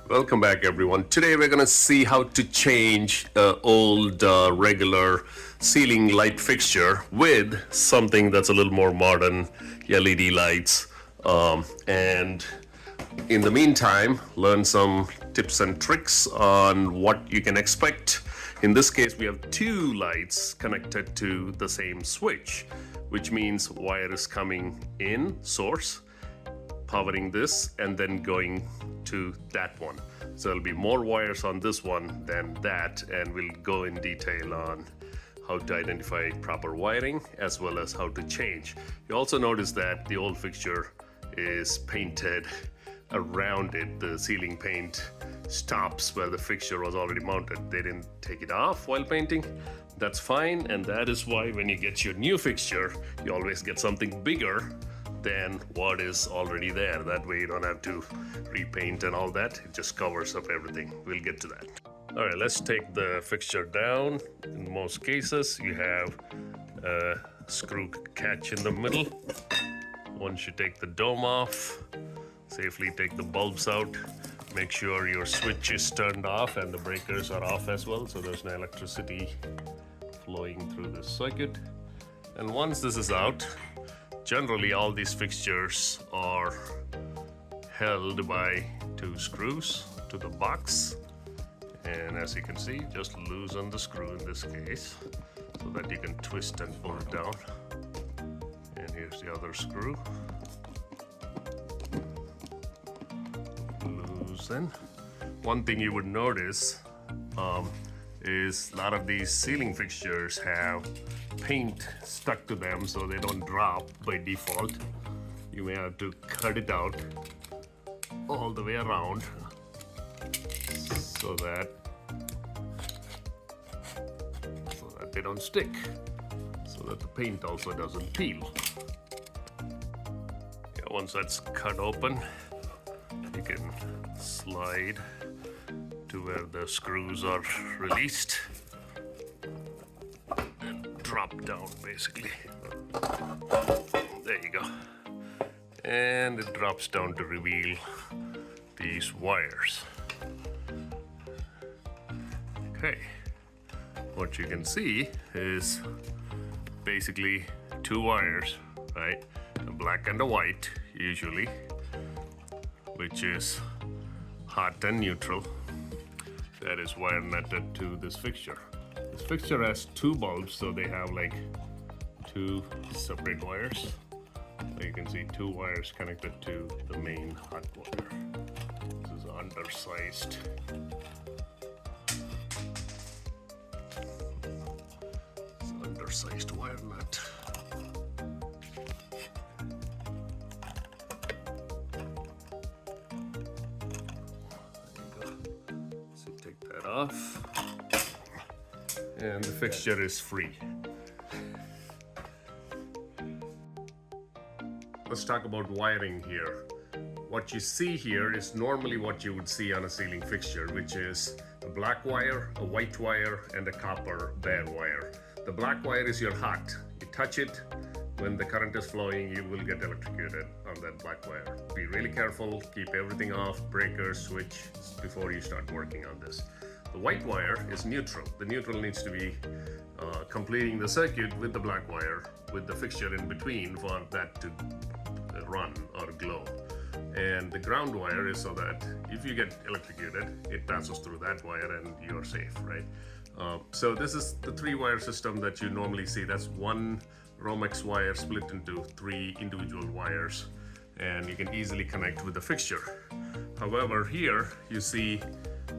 Welcome back, everyone. Today we're going to see how to change old regular ceiling light fixture with something that's a little more modern, LED lights. And in the meantime, learn some tips and tricks on what you can expect. In this case, we have two lights connected to the same switch, which means wire is coming in, source, powering this, and then going to that one. So there'll be more wires on this one than that, and we'll go in detail on how to identify proper wiring as well as how to change. You also notice that the old fixture is painted around it. The ceiling paint stops where the fixture was already mounted. They didn't take it off while painting. That's fine, and that is why when you get your new fixture, you always get something bigger than what is already there. That way you don't have to repaint and all that. It just covers up everything. We'll get to that. All right, let's take the fixture down. In most cases, you have a screw catch in the middle. Once you take the dome off, safely take the bulbs out. Make sure your switch is turned off and the breakers are off as well, so there's no electricity flowing through this circuit. And once this is out, generally all these fixtures are held by two screws to the box, and as you can see, just loosen the screw in this case so that you can twist and pull it down. And here's the other screw. Loosen. One thing you would notice is a lot of these ceiling fixtures have paint stuck to them so they don't drop by default. You may have to cut it out all the way around so that they don't stick, so that the paint also doesn't peel. Yeah, once that's cut open, you can slide to where the screws are released and drop down basically. There you go. And it drops down to reveal these wires. Okay. What you can see is basically two wires, right? A black and a white usually, which is hot and neutral. That is wire netted to this fixture. This fixture has two bulbs, so they have like two separate wires. So you can see two wires connected to the main hot wire. This is undersized. It's an undersized wire nut. Off, and the fixture is free. Let's talk about wiring here. What you see here is normally what you would see on a ceiling fixture, which is a black wire, a white wire, and a copper bare wire. The black wire is your hot. You touch it, when the current is flowing, you will get electrocuted on that black wire. Be really careful, keep everything off, breakers, switch, before you start working on this. The white wire is neutral. The neutral needs to be completing the circuit with the black wire, with the fixture in between for that to run or glow. And the ground wire is so that if you get electrocuted, it passes through that wire and you're safe, right? So this is the three wire system that you normally see. That's one Romex wire split into three individual wires, and you can easily connect with the fixture. However, here you see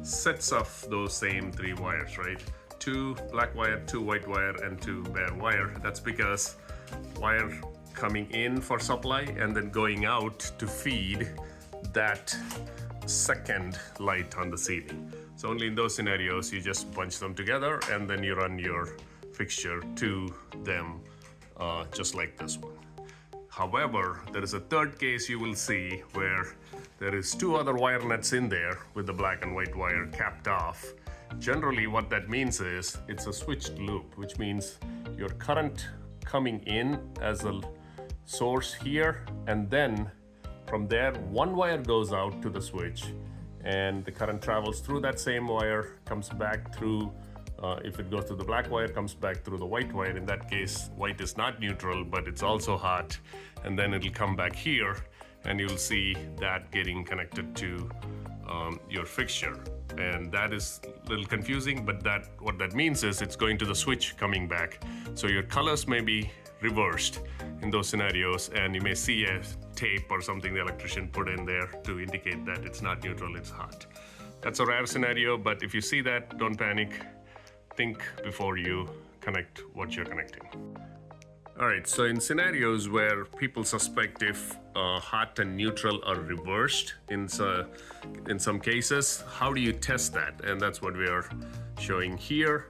sets of those same three wires, right? Two black wire, two white wire, and two bare wire. That's because wire coming in for supply and then going out to feed that second light on the ceiling. So only in those scenarios you just bunch them together and then you run your fixture to them just like this one. However, there is a third case you will see where there is two other wire nuts in there with the black and white wire capped off. Generally what that means is it's a switched loop, which means your current coming in as a source here, and then from there one wire goes out to the switch and the current travels through that same wire, comes back through, if it goes through the black wire, comes back through the white wire. In that case, white is not neutral, but it's also hot, and then it'll come back here, and you'll see that getting connected to your fixture. And that is a little confusing, but what that means is it's going to the switch coming back. So your colors may be reversed in those scenarios, and you may see a tape or something the electrician put in there to indicate that it's not neutral, it's hot. That's a rare scenario, but if you see that, don't panic. Think before you connect what you're connecting. All right, so in scenarios where people suspect if hot and neutral are reversed in some cases, how do you test that? And that's what we are showing here.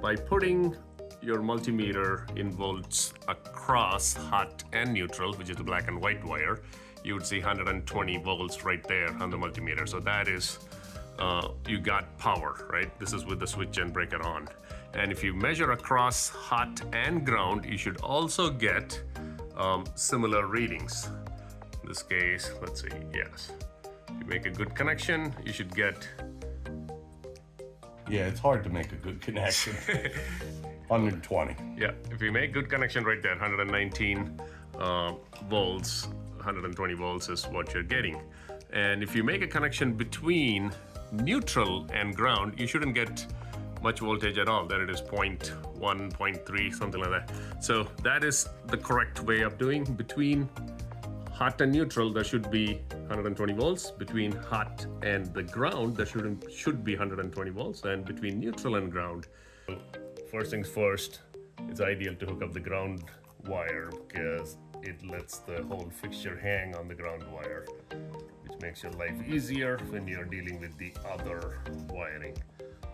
By putting your multimeter in volts across hot and neutral, which is the black and white wire, you would see 120 volts right there on the multimeter. So that is, you got power, right? This is with the switch and breaker on. And if you measure across hot and ground, you should also get similar readings. In this case, let's see, yes. If you make a good connection, you should get... Yeah, it's hard to make a good connection. 120. Yeah, if you make good connection right there, 119 volts, 120 volts is what you're getting. And if you make a connection between neutral and ground, you shouldn't get much voltage at all. There it is, 0.1, 0.3, something like that. So that is the correct way of doing. Between hot and neutral, there should be 120 volts. Between hot and the ground, there should be 120 volts. And between neutral and ground, first things first, it's ideal to hook up the ground wire because it lets the whole fixture hang on the ground wire, which makes your life easier when you're dealing with the other wiring.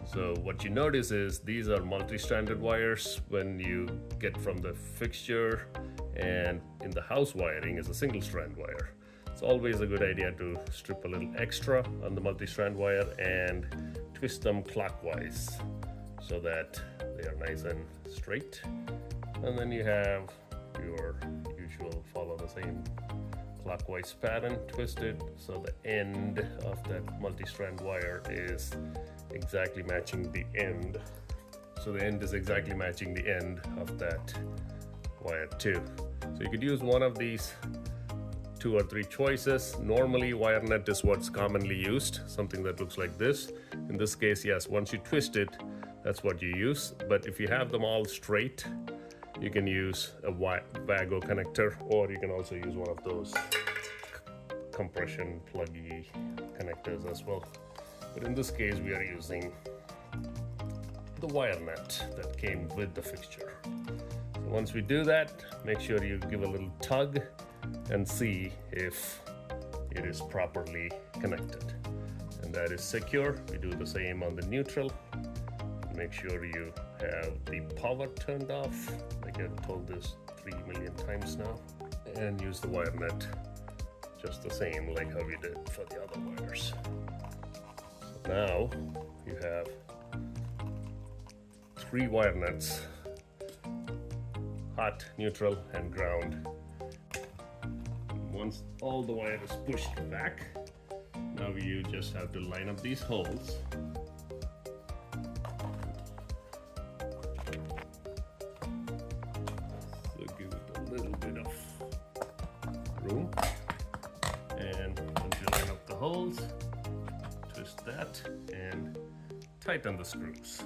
So what you notice is these are multi-stranded wires when you get from the fixture, and in the house wiring is a single strand wire. It's always a good idea to strip a little extra on the multi-strand wire and twist them clockwise so that they are nice and straight. And then you have your usual follow the same clockwise pattern, twist it so the end of that multi-strand wire is exactly matching the end. So the end is exactly matching the end of that wire too. So you could use one of these 2 or 3 choices. Normally wire net is what's commonly used, something that looks like this. In this case, yes, once you twist it, that's what you use. But if you have them all straight, you can use a Vago connector, or you can also use one of those compression pluggy connectors as well. But in this case, we are using the wire net that came with the fixture. So once we do that, make sure you give a little tug and see if it is properly connected. And that is secure. We do the same on the neutral. Make sure you have the power turned off, like I've told this 3 million times now, and use the wire net just the same like how we did for the other wires. So now you have 3 wire nets, hot, neutral, and ground. Once all the wire is pushed back, now you just have to line up these holes. Give it a little bit of room, and once you line up the holes, twist that and tighten the screws.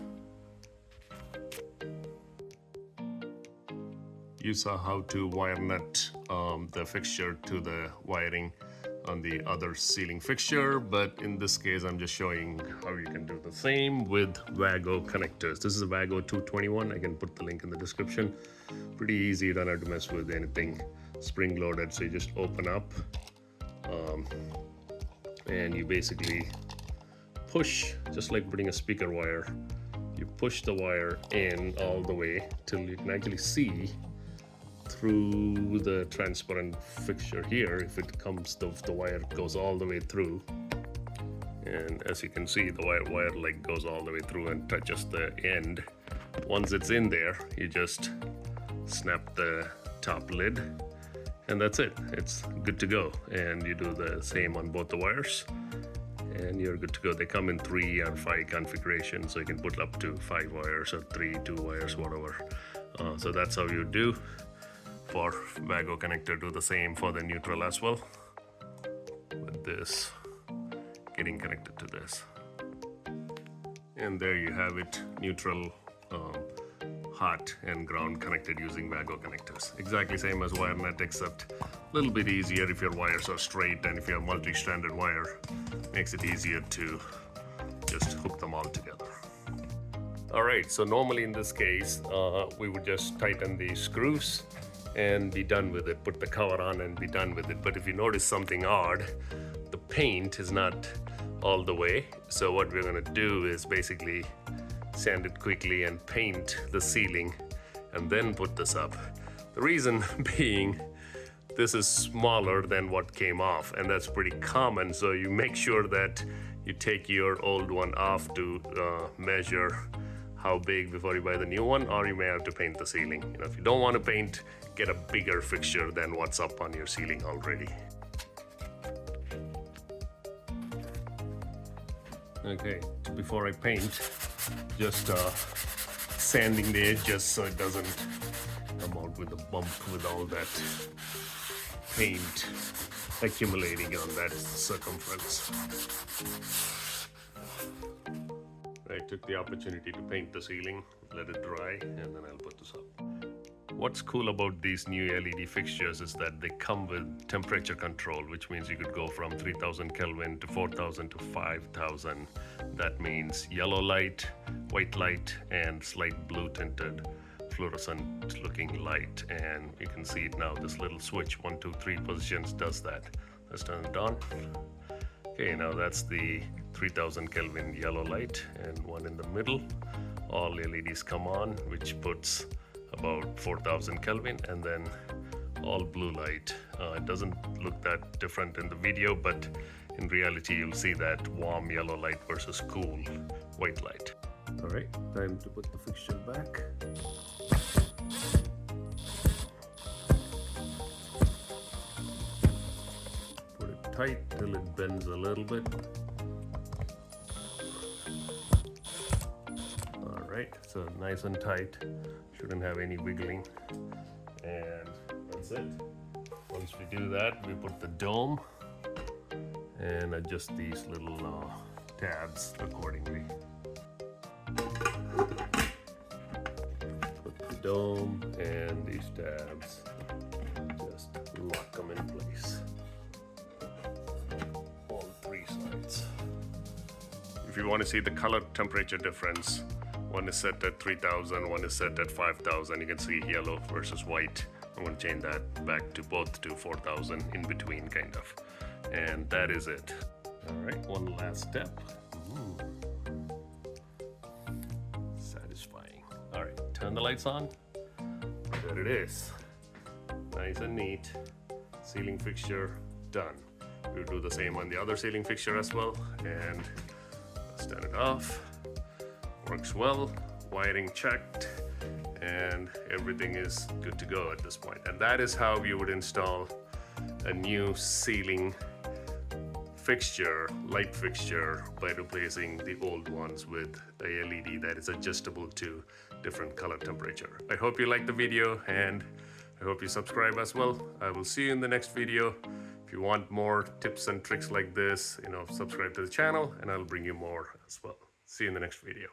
You saw how to wire nut the fixture to the wiring on the other ceiling fixture, but in this case I'm just showing how you can do the same with Vago connectors. This is a Vago 221. I can put the link in the description. Pretty easy, you don't have to mess with anything spring loaded. So you just open up and you basically push, just like putting a speaker wire. You push the wire in all the way till you can actually see through the transparent fixture here. If it comes, the wire goes all the way through, and as you can see, the wire like goes all the way through and touches the end. Once it's in there, you just snap the top lid, and that's it. It's good to go. And you do the same on both the wires, and you're good to go. They come in 3 or 5 configurations, so you can put up to 5 wires or 3, 2 wires, whatever. So that's how you do for Vago connector. Do the same for the neutral as well, with this getting connected to this. And there you have it, neutral, hot and ground connected using Vago connectors. Exactly same as wire net, except a little bit easier if your wires are straight, and if you have multi-stranded wire, makes it easier to just hook them all together. All right, so normally in this case, we would just tighten the screws and be done with it, put the cover on and be done with it. But if you notice something odd, the paint is not all the way. So what we're gonna do is basically sand it quickly and paint the ceiling and then put this up. The reason being, this is smaller than what came off, and that's pretty common. So you make sure that you take your old one off to measure how big before you buy the new one, or you may have to paint the ceiling. You know, if you don't want to paint, get a bigger fixture than what's up on your ceiling already. Okay, before I paint, just sanding the edge just so it doesn't come out with a bump with all that paint accumulating on that circumference. I took the opportunity to paint the ceiling, let it dry, and then I'll put this up. What's cool about these new LED fixtures is that they come with temperature control, which means you could go from 3000 Kelvin to 4000 to 5000. That means yellow light, white light, and slight blue tinted fluorescent looking light. And you can see it now, this little switch, 1, 2, 3 positions does that. Let's turn it on. Okay, now that's the 3000 Kelvin yellow light, and one in the middle. All LEDs come on, which puts about 4000 Kelvin, and then all blue light. It doesn't look that different in the video, but in reality you'll see that warm yellow light versus cool white light. All right, time to put the fixture back. Put it tight till it bends a little bit. All right, so nice and tight. Shouldn't have any wiggling, and that's it. Once we do that, we put the dome and adjust these little tabs accordingly. Put the dome and these tabs, just lock them in place. All 3 sides. If you want to see the color temperature difference, one is set at 3000, one is set at 5000. You can see yellow versus white. I'm going to change that back to both to 4000, in between kind of. And that is it. All right, one last step. Satisfying. All right, turn the lights on. There it is. Nice and neat. Ceiling fixture done. We'll do the same on the other ceiling fixture as well. And let's turn it off. Works well, wiring checked, and everything is good to go at this point. And that is how you would install a new ceiling fixture, light fixture, by replacing the old ones with a LED that is adjustable to different color temperature. I hope you liked the video, and I hope you subscribe as well. I will see you in the next video. If you want more tips and tricks like this, subscribe to the channel and I'll bring you more as well. See you in the next video.